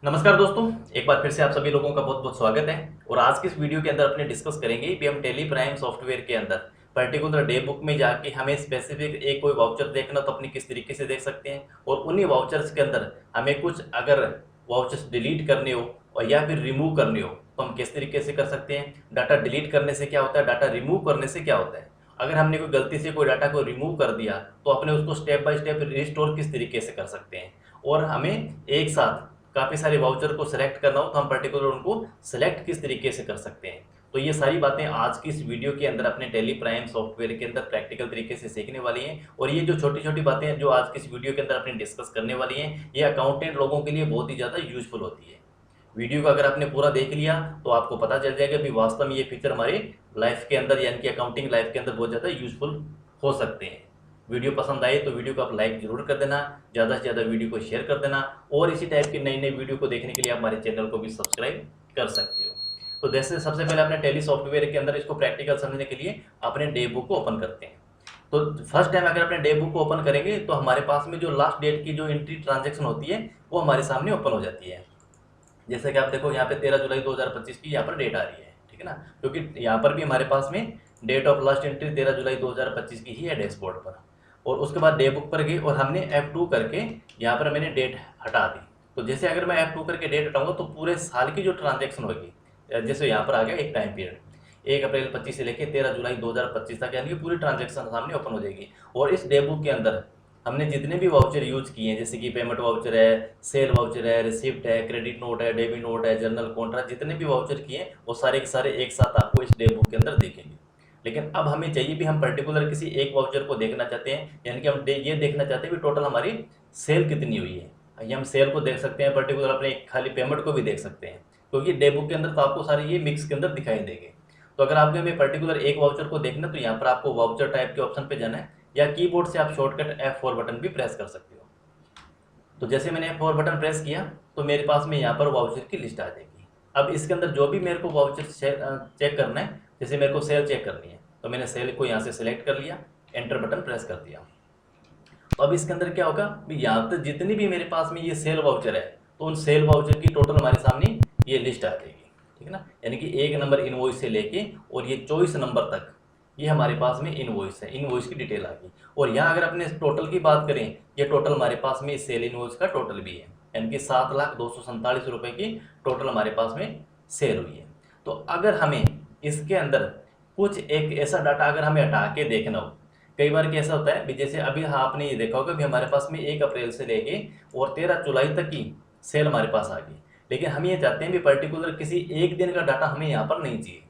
नमस्कार दोस्तों, एक बार फिर से आप सभी लोगों का बहुत बहुत स्वागत है। और आज की इस वीडियो के अंदर अपने डिस्कस करेंगे कि हम टेली प्राइम सॉफ्टवेयर के अंदर पर्टिकुलर डे बुक में जाके हमें स्पेसिफिक एक कोई वाउचर देखना तो अपनी किस तरीके से देख सकते हैं, और उन्हीं वाउचर्स के अंदर हमें कुछ अगर वाउचर्स डिलीट करने हो और या फिर रिमूव करने हो तो हम किस तरीके से कर सकते हैं। डाटा डिलीट करने से क्या होता है, डाटा रिमूव करने से क्या होता है। अगर हमने कोई गलती से कोई डाटा को रिमूव कर दिया तो अपने उसको स्टेप बाय स्टेप रिस्टोर किस तरीके से कर सकते हैं। और हमें एक साथ काफ़ी सारे वाउचर को सिलेक्ट करना हो तो हम पर्टिकुलर उनको सिलेक्ट किस तरीके से कर सकते हैं। तो ये सारी बातें आज की इस वीडियो के अंदर अपने टेली प्राइम सॉफ्टवेयर के अंदर प्रैक्टिकल तरीके से सीखने वाली हैं। और ये जो छोटी छोटी बातें हैं जो आज की इस वीडियो के अंदर अपने डिस्कस करने वाली हैं, ये अकाउंटेंट लोगों के लिए बहुत ही ज़्यादा यूजफुल होती है। वीडियो को अगर आपने पूरा देख लिया तो आपको पता चल जाएगा कि वास्तव में ये फीचर हमारी लाइफ के अंदर यानी कि अकाउंटिंग लाइफ के अंदर बहुत ज़्यादा यूजफुल हो सकते हैं। वीडियो पसंद आए तो वीडियो को आप लाइक जरूर कर देना, ज़्यादा से ज़्यादा वीडियो को शेयर कर देना, और इसी टाइप की नई नई वीडियो को देखने के लिए आप हमारे चैनल को भी सब्सक्राइब कर सकते हो। तो जैसे सबसे पहले अपने टेली सॉफ्टवेयर के अंदर इसको प्रैक्टिकल समझने के लिए अपने डे बुक को ओपन करते हैं। तो फर्स्ट टाइम अगर अपने डे बुक को ओपन करेंगे तो हमारे पास में जो लास्ट डेट की जो एंट्री ट्रांजेक्शन होती है वो हमारे सामने ओपन हो जाती है। जैसे कि आप देखो यहाँ पे 13 जुलाई 2025 की यहाँ पर डेट आ रही है, ठीक है ना, क्योंकि यहाँ पर भी हमारे पास में डेट ऑफ लास्ट एंट्री 13 जुलाई 2025 की ही है डैशबोर्ड पर। और उसके बाद डे बुक पर गई और हमने F2 करके यहाँ पर मैंने डेट हटा दी। तो जैसे अगर मैं F2 करके डेट हटाऊंगा तो पूरे साल की जो ट्रांजेक्शन होगी, जैसे यहाँ पर आ गया एक टाइम पीरियड 1 अप्रैल 25 से लेकर 13 जुलाई 2025 तक, यानी कि पूरी ट्रांजेक्शन सामने ओपन हो जाएगी। और इस डे बुक के अंदर हमने जितने भी वाउचर यूज किए हैं, जैसे कि पेमेंट वाउचर है, सेल वाउचर है, रिसिप्ट है, क्रेडिट नोट है, डेबिट नोट है, जर्नल कॉन्ट्रैक्ट, जितने भी वाउचर किए हैं वो सारे के सारे एक साथ आपको इस डे बुक के अंदर देखेंगे। लेकिन अब हमें चाहिए भी हम पर्टिकुलर किसी एक वाउचर को देखना चाहते हैं, यानी कि हम ये देखना चाहते हैं कि टोटल हमारी सेल कितनी हुई है। ये हम सेल को देख सकते हैं, पर्टिकुलर अपने खाली पेमेंट को भी देख सकते हैं, क्योंकि डे बुक के अंदर तो आपको सारे ये मिक्स के अंदर दिखाई देंगे। तो अगर आपको हमें पर्टिकुलर एक वाउचर को देखना तो यहाँ पर आपको वाउचर टाइप के ऑप्शन पे जाना है, या कीबोर्ड से आप शॉर्टकट F4 बटन भी प्रेस कर सकते हो। तो जैसे मैंने F4 बटन प्रेस किया तो मेरे पास में यहाँ पर वाउचर की लिस्ट आ जाएगी। अब इसके अंदर जो भी मेरे को वाउचर चेक करना है, जैसे मेरे को सेल चेक करनी है तो मैंने सेल को यहाँ से सिलेक्ट कर लिया, एंटर बटन प्रेस कर दिया। तो अब इसके अंदर क्या होगा, यहाँ तक जितनी भी मेरे पास में ये सेल वाउचर है तो उन सेल वाउचर की टोटल हमारे सामने ये लिस्ट आ जाएगी, ठीक है ना। यानी कि 1 नंबर इनवॉइस से लेके और ये 24 नंबर तक ये हमारे पास में इनवॉइस है, इनवॉइस की डिटेल आ गई। और यहाँ अगर अपने टोटल की बात करें, ये टोटल हमारे पास में सेल इनवॉइस का टोटल भी है, यानी कि 7,247 रुपये की टोटल हमारे पास में सेल हुई है। तो अगर हमें इसके अंदर कुछ एक ऐसा डाटा अगर हमें हटा के देखना हो, कई बार कैसा होता है भी, जैसे अभी आपने ये देखा होगा भी हमारे पास में 1 अप्रैल से लेके और 13 जुलाई तक की सेल हमारे पास आ गई, लेकिन हम ये चाहते हैं भी पर्टिकुलर किसी एक दिन का डाटा हमें यहाँ पर नहीं चाहिए।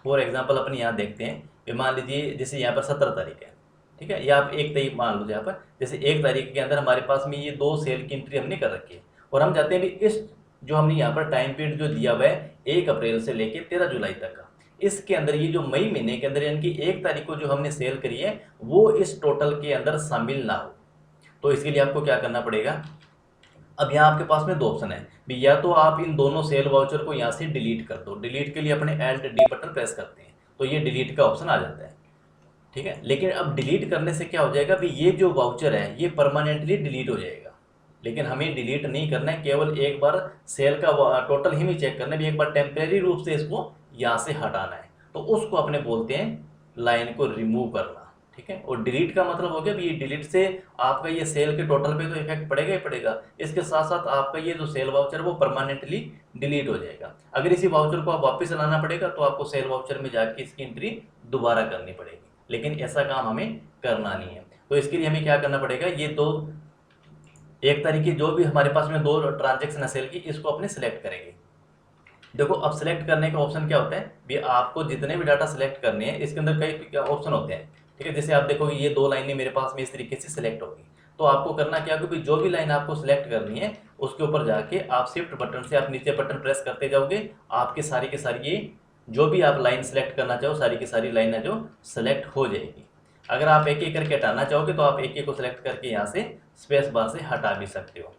फॉर एग्जाम्पल अपन यहाँ देखते हैं कि मान लीजिए जैसे यहाँ पर 17 तारीख है, ठीक है, या आप 1 तारीख मान लो, यहाँ पर जैसे 1 तारीख के अंदर हमारे पास में ये 2 सेल की एंट्री हमने कर रखी है, और हम चाहते हैं भी इस जो हमने यहाँ पर टाइम पीरियड जो दिया हुआ है 1 अप्रैल से लेके 13 जुलाई तक का, इसके अंदर ये जो मई महीने के अंदर यानी कि 1 तारीख को जो हमने सेल करी है वो इस टोटल के अंदर शामिल ना हो। तो इसके लिए आपको क्या करना पड़ेगा, अब यहाँ आपके पास में 2 ऑप्शन है भी, या तो आप इन दोनों सेल वाउचर को यहाँ से डिलीट कर दो। डिलीट के लिए अपने Alt D बटन प्रेस करते हैं तो ये डिलीट का ऑप्शन आ जाता है, ठीक है। लेकिन अब डिलीट करने से क्या हो जाएगा भी, ये जो वाउचर है ये परमानेंटली डिलीट हो जाएगा। लेकिन हमें डिलीट नहीं करना है, केवल एक बार सेल का टोटल ही में चेक करना है भी, एक बार टेम्परेरी रूप से इसको यहाँ से हटाना है। तो उसको अपने बोलते हैं लाइन को रिमूव करना, ठीक है। और डिलीट का मतलब हो गया भी, डिलीट से आपका ये सेल के टोटल पे तो इफेक्ट पड़ेगा ही पड़ेगा, इसके साथ साथ आपका ये जो सेल वाउचर वो परमानेंटली डिलीट हो जाएगा। अगर इसी वाउचर को आप वापस लाना पड़ेगा तो आपको सेल वाउचर में जाके इसकी एंट्री दोबारा करनी पड़ेगी, लेकिन ऐसा काम हमें करना नहीं है। तो इसके लिए हमें क्या करना पड़ेगा, ये 1 तारीख की जो भी हमारे पास में 2 ट्रांजेक्शन है सेल की, इसको अपने सेलेक्ट करेंगे। देखो अब सेलेक्ट करने का ऑप्शन क्या होता है भी, आपको जितने भी डाटा सेलेक्ट करने हैं इसके अंदर कई ऑप्शन होते हैं, ठीक है। जैसे आप देखोगे ये 2 लाइनें मेरे पास में इस तरीके से सिलेक्ट होगी, तो आपको करना क्या होगा, जो भी लाइन आपको सिलेक्ट करनी है उसके ऊपर जाके आप शिफ्ट बटन से आप नीचे बटन प्रेस करते जाओगे, आपके सारी के सारी ये जो भी आप लाइन सेलेक्ट करना चाहो सारी की सारी लाइनें जो सेलेक्ट हो जाएगी। अगर आप एक एक करके हटाना चाहोगे तो आप एक एक को सिलेक्ट करके यहाँ से स्पेस बार से हटा भी सकते हो,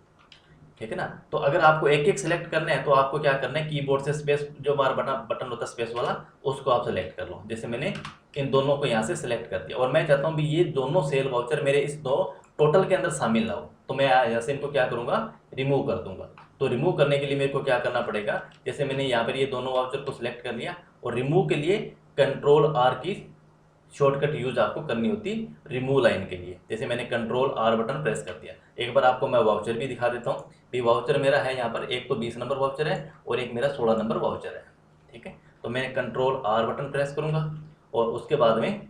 ठीक है ना। तो अगर आपको एक एक सिलेक्ट करना है तो आपको क्या करना है, कीबोर्ड से स्पेस जो बार बटन होता है स्पेस वाला, उसको आप सेलेक्ट कर लो। जैसे मैंने इन दोनों को यहाँ से सिलेक्ट कर दिया, और मैं चाहता हूँ भी ये दोनों सेल वाउचर मेरे इस दो टोटल के अंदर शामिल ना हो, तो मैं यहाँ से इनको क्या करूँगा, रिमूव कर दूंगा। तो रिमूव करने के लिए मेरे को क्या करना पड़ेगा, जैसे मैंने यहाँ पर ये दोनों वाउचर को सिलेक्ट कर लिया, और रिमूव के लिए कंट्रोल आर की शॉर्टकट यूज आपको करनी होती रिमूव लाइन के लिए। जैसे मैंने कंट्रोल आर बटन प्रेस कर दिया। एक बार आपको मैं वाउचर भी दिखा देता हूँ। भी वाउचर मेरा है यहाँ पर, एक तो 20 नंबर वाउचर है और एक मेरा 16 नंबर वाउचर है। ठीक है, तो मैं कंट्रोल आर बटन प्रेस करूँगा और उसके बाद में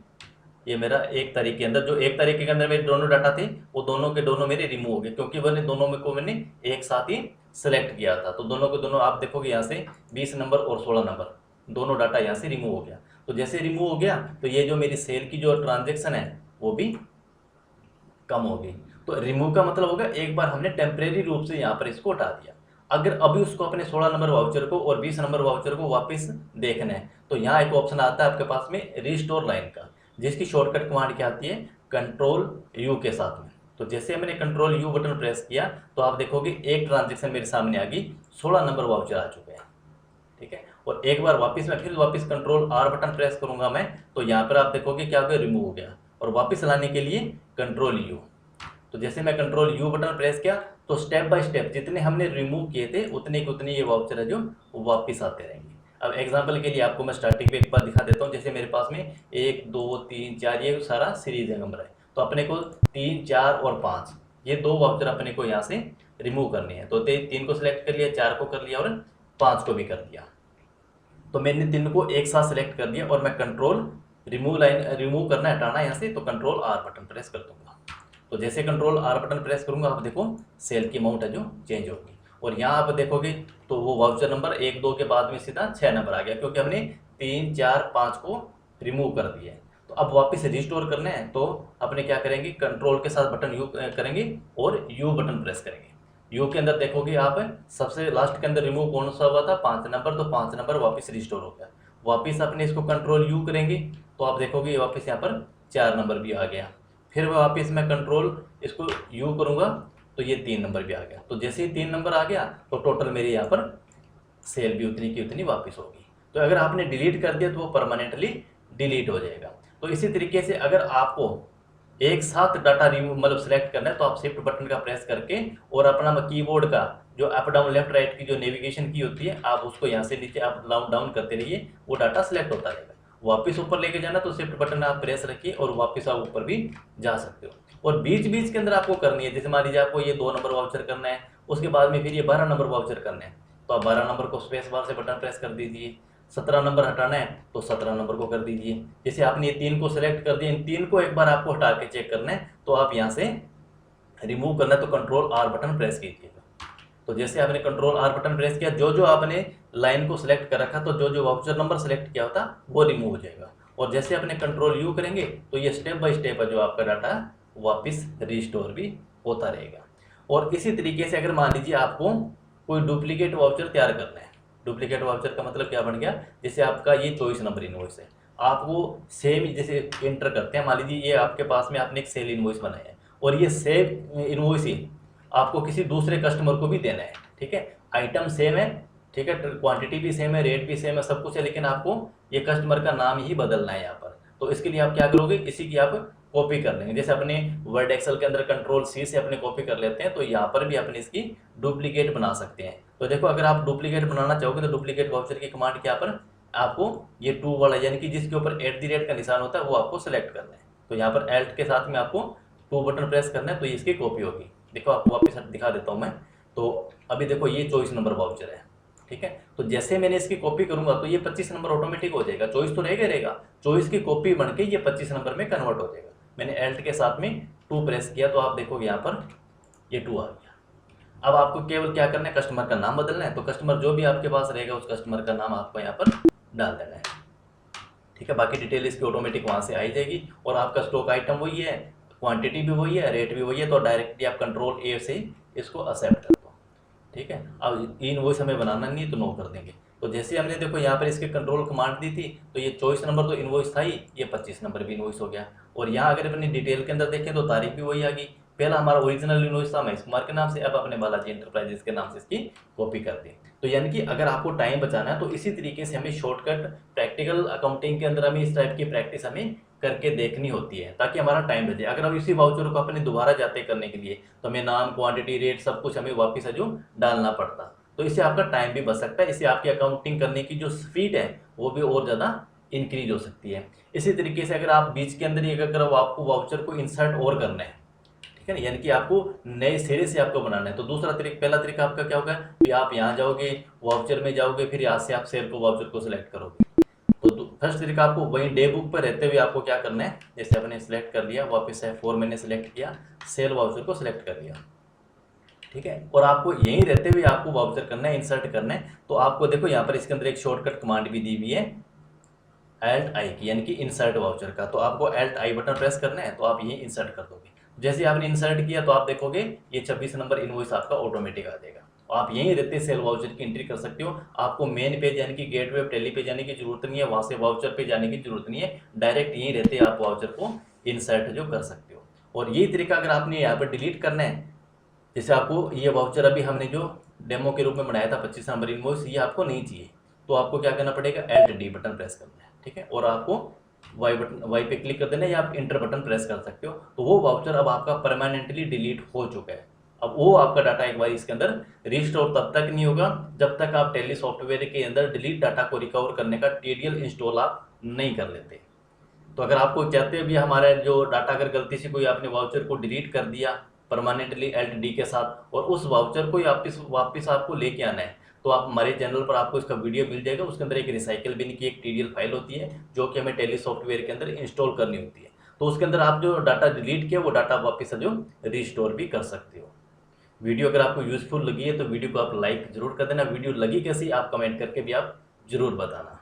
ये मेरा एक तारीख के अंदर, जो एक तारीख के अंदर मेरे दोनों डाटा थे वो दोनों के दोनों मेरे रिमूव हो गए, क्योंकि मैंने दोनों में को मैंने एक साथ ही सेलेक्ट किया था। तो दोनों के दोनों आप देखोगे यहाँ से 20 नंबर और 16 नंबर दोनों डाटा यहाँ से रिमूव हो गया। तो जैसे रिमूव हो गया तो ये जो मेरी सेल की जो ट्रांजेक्शन है वो भी कम हो गई। तो रिमूव का मतलब होगा एक बार हमने टेम्परेरी रूप से यहाँ पर इसको हटा दिया। अगर अभी उसको अपने 16 नंबर वाउचर को और 20 नंबर वाउचर को वापस देखना है तो यहाँ एक ऑप्शन आता है आपके पास में रिस्टोर लाइन का, जिसकी शॉर्टकट कमांड क्या आती है, कंट्रोल यू के साथ में। तो जैसे मैंने कंट्रोल यू बटन प्रेस किया तो आप देखोगे एक ट्रांजेक्शन मेरे सामने आ गई, 16 नंबर वाउचर आ चुके हैं। ठीक है, और एक बार वापस मैं फिर वापस कंट्रोल आर बटन प्रेस करूंगा मैं, तो यहाँ पर आप देखोगे क्या हो गया, रिमूव हो गया। और वापस लाने के लिए कंट्रोल यू। तो जैसे मैं कंट्रोल यू बटन प्रेस किया तो स्टेप बाय स्टेप जितने हमने रिमूव किए थे उतने के उतने ये वाउचर है जो वापस आते रहेंगे। अब एग्जांपल के लिए आपको मैं स्टार्टिंग पे एक बार दिखा देता हूँ। जैसे मेरे पास में 1 2 3 4 ये सारा सीरीज है नंबर है, तो अपने को 3 4 और 5 ये दो वाउचर अपने को यहाँ से रिमूव करने हैं। तो 3 को सिलेक्ट कर लिया, 4 को कर लिया और 5 को भी कर दिया। तो मैंने 3 को एक साथ सिलेक्ट कर दिया और मैं कंट्रोल रिमूव करना है, हटाना यहाँ से, तो कंट्रोल आर बटन प्रेस कर दूंगा। तो जैसे कंट्रोल आर बटन प्रेस करूंगा आप देखो सेल की अमाउंट है जो चेंज होगी। और यहाँ आप देखोगे तो वो वाउचर नंबर 1 2 के बाद में सीधा 6 नंबर आ गया, क्योंकि हमने 3 4 5 को रिमूव कर दिया है। तो अब वापस रिस्टोर करना है तो अपने क्या करेंगे, कंट्रोल के साथ बटन यू करेंगे और यू बटन प्रेस करेंगे। यू के अंदर देखोगे आप सबसे लास्ट के अंदर रिमूव कौन सा हुआ था, 5 नंबर, तो 5 नंबर वापस रिस्टोर हो गया। वापस अपने इसको कंट्रोल यू करेंगे तो आप देखोगे वापस यहाँ पर 4 नंबर भी आ गया। फिर वापस मैं कंट्रोल इसको यू करूँगा तो ये 3 नंबर भी आ गया। तो जैसे ही 3 नंबर आ गया तो टोटल मेरे यहाँ पर सेल भी उतनी की उतनी वापस होगी। तो अगर आपने डिलीट कर दिया तो वो परमानेंटली डिलीट हो जाएगा। तो इसी तरीके से अगर आपको एक साथ डाटा रिमूव मतलब सेलेक्ट करना है तो आप शिफ्ट बटन का प्रेस करके और अपना कीबोर्ड का जो अप डाउन लेफ्ट राइट की जो नेविगेशन की होती है आप उसको यहाँ से नीचे अप डाउन करते रहिए, वो डाटा सेलेक्ट होता रहेगा। वापस ऊपर लेके जाना तो शिफ्ट बटन आप प्रेस रखिए और वापस आप ऊपर भी जा सकते हो। और बीच बीच के अंदर आपको करनी है, जैसे मान लीजिए आपको ये 2 नंबर वाउचर करना है, उसके बाद में फिर ये 12 नंबर वाउचर करना है, तो आप 12 नंबर को स्पेस बार से बटन प्रेस कर दीजिए। 17 नंबर हटाना है तो 17 नंबर को कर दीजिए। जैसे आपने ये 3 को सिलेक्ट कर दिया, इन 3 को एक बार आपको हटा के चेक करना है तो आप यहाँ से रिमूव करना है तो कंट्रोल आर बटन प्रेस कीजिएगा। तो जैसे आपने कंट्रोल आर बटन प्रेस किया, जो जो आपने लाइन को सिलेक्ट कर रखा तो जो जो वाउचर नंबर सिलेक्ट किया होता वो रिमूव हो जाएगा। और जैसे अपने कंट्रोल यू करेंगे तो ये स्टेप बाय स्टेप है जो आपका डाटा वापस रिस्टोर भी होता रहेगा। और इसी तरीके से अगर मान लीजिए आपको कोई डुप्लीकेट वाउचर तैयार करना है, डुप्लीकेट वाउचर का मतलब क्या बन गया, जैसे आपका ये 24 नंबर इनवॉइस है, आप वो सेम जैसे एंटर करते हैं, मान लीजिए ये आपके पास में आपने एक सेल इनवॉइस बनाया है और ये सेम इनवॉइस ही आपको किसी दूसरे कस्टमर को भी देना है। ठीक है, आइटम सेम है, ठीक है, क्वांटिटी भी सेम है, रेट भी सेम है, सब कुछ है, लेकिन आपको ये कस्टमर का नाम ही बदलना है यहाँ पर। तो इसके लिए आप क्या करोगे, इसी की आप कॉपी कर लेंगे। जैसे अपने वर्ड एक्सेल के अंदर कंट्रोल सी से अपने कॉपी कर लेते हैं तो यहाँ पर भी अपने इसकी डुप्लीकेट बना सकते हैं। तो देखो अगर आप डुप्लीकेट बनाना चाहोगे तो डुप्लीकेट वाउचर की कमांड क्या पर आपको ये टू वाला यानी कि जिसके ऊपर @ का निशान होता है वो आपको सेलेक्ट करना है। तो यहाँ पर एल्ट के साथ में आपको 2 बटन प्रेस करना है तो इसकी कॉपी होगी। देखो आपको वापस दिखा देता हूँ मैं। तो अभी देखो ये 24 नंबर वाउचर है, ठीक है। तो जैसे मैंने इसकी कॉपी करूंगा तो ये 25 नंबर ऑटोमेटिक हो जाएगा, 24 तो रहेगा, 24 की कॉपी बन के ये 25 नंबर में कन्वर्ट हो जाएगा। मैंने एल्ट के साथ में 2 प्रेस किया तो आप देखोगे यहाँ पर ये 2 आ गया। अब आपको केवल क्या करना है, कस्टमर का नाम बदलना है। तो कस्टमर जो भी आपके पास रहेगा उस कस्टमर का नाम आपको यहाँ पर डाल देना है, ठीक है। बाकी डिटेल इसकी ऑटोमेटिक वहाँ से आई जाएगी और आपका स्टॉक आइटम वही है, क्वांटिटी भी वही है, रेट भी वही है। तो डायरेक्टली आप कंट्रोल ए से इसको एक्सेप्ट कर दो, ठीक है। अब इनवॉइस हमें बनाना नहीं है तो नो कर देंगे। तो जैसे हमने देखो यहाँ पर इसके कंट्रोल कमांड दी थी तो ये 24 नंबर तो इनवॉइस था ही, ये 25 नंबर भी इनवॉइस हो गया। और यहाँ अगर अपनी डिटेल के अंदर देखें तो तारीख भी वही आ गई, पहला हमारा ओरिजिनल इनवॉइस था महेश कुमार के नाम से, अब अपने बालाजी इंटरप्राइजेस के नाम से इसकी कॉपी कर दी। तो यानी कि अगर आपको टाइम बचाना है तो इसी तरीके से हमें शॉर्टकट प्रैक्टिकल अकाउंटिंग के अंदर हमें इस टाइप की प्रैक्टिस हमें करके देखनी होती है ताकि हमारा टाइम बचे। अगर हम इसी वाउचर को अपने दोबारा जाते करने के लिए तो हमें नाम, क्वांटिटी, रेट सब कुछ हमें वापस जो डालना पड़ता, तो इससे आपका टाइम भी बच सकता है, इससे आपकी अकाउंटिंग करने की जो स्पीड है वो भी और ज़्यादा इंक्रीज हो सकती है। इसी तरीके से अगर आप बीच के अंदर ही अगर आपको वाउचर को इंसर्ट और करना है, ठीक है ना, यानी कि आपको नए सिरे से आपको बनाना है, तो दूसरा तरीका, पहला तरीका आपका क्या होगा कि आप यहाँ जाओगे, वाउचर में जाओगे, फिर यहाँ से आप सेल को वाउचर को सिलेक्ट करोगे। तो फर्स्ट तरीका आपको वही डे बुक पर रहते हुए आपको क्या करना है, जैसे आपने सिलेक्ट कर लिया, वापस है 4 मैंने सिलेक्ट किया, सेल वाउचर को सिलेक्ट कर लिया, ठीक है, और आपको यहीं रहते हुए आपको वाउचर करना है, इंसर्ट करना है। तो आपको देखो यहाँ पर इसके अंदर एक शॉर्टकट कमांड भी दी हुई है Alt I की, यानी कि इंसर्ट वाउचर का। तो आपको Alt I बटन प्रेस करना है, तो आप यहीं इंसर्ट कर दोगे। जैसे आपने इंसर्ट किया तो आप देखोगे ये 26 नंबर इनवॉइस आपका ऑटोमेटिक आ जाएगा। आप यहीं रहते सेल वाउचर की एंट्री कर सकते हो। आपको मेन पेज यानी कि गेटवे ऑफ टैली पे जाने की जरूरत नहीं है, वहाँ से वाउचर पे जाने की जरूरत नहीं है, डायरेक्ट यहीं रहते आप वाउचर को इंसर्ट जो कर सकते हो। और यही तरीका अगर आपने यहाँ पर डिलीट करना है, जैसे आपको ये वाउचर अभी हमने जो डेमो के रूप में बनाया था 25 नंबर इनवॉइस, ये आपको नहीं चाहिए, तो आपको क्या करना पड़ेगा, Alt D बटन प्रेस करना है, ठीक है, और आपको वाई पे क्लिक कर देना, या आप इंटर बटन प्रेस कर सकते हो। तो वो वाउचर अब आपका परमानेंटली डिलीट हो चुका है। अब वो आपका डाटा एक बार इसके अंदर रिस्टोर तब तक नहीं होगा जब तक आप टैली सॉफ्टवेयर के अंदर डिलीट डाटा को रिकवर करने का TDL इंस्टॉल आप नहीं कर लेते। तो अगर आपको चाहते हैं भी हमारा जो डाटा, अगर गलती से कोई आपने वाउचर को डिलीट कर दिया परमानेंटली Alt D के साथ, और उस वाउचर को वापस आपको लेके आना है, तो आप हमारे चैनल पर आपको इसका वीडियो मिल जाएगा। उसके अंदर एक रिसाइकल बिन की एक TDL फाइल होती है जो कि हमें टैली सॉफ्टवेयर के अंदर इंस्टॉल करनी होती है। तो उसके अंदर आप जो डाटा डिलीट किया वो डाटा वापस जो रिस्टोर भी कर सकते हो। वीडियो अगर आपको यूजफुल लगी है तो वीडियो को आप लाइक जरूर कर देना। वीडियो लगी कैसी आप कमेंट करके भी आप जरूर बताना।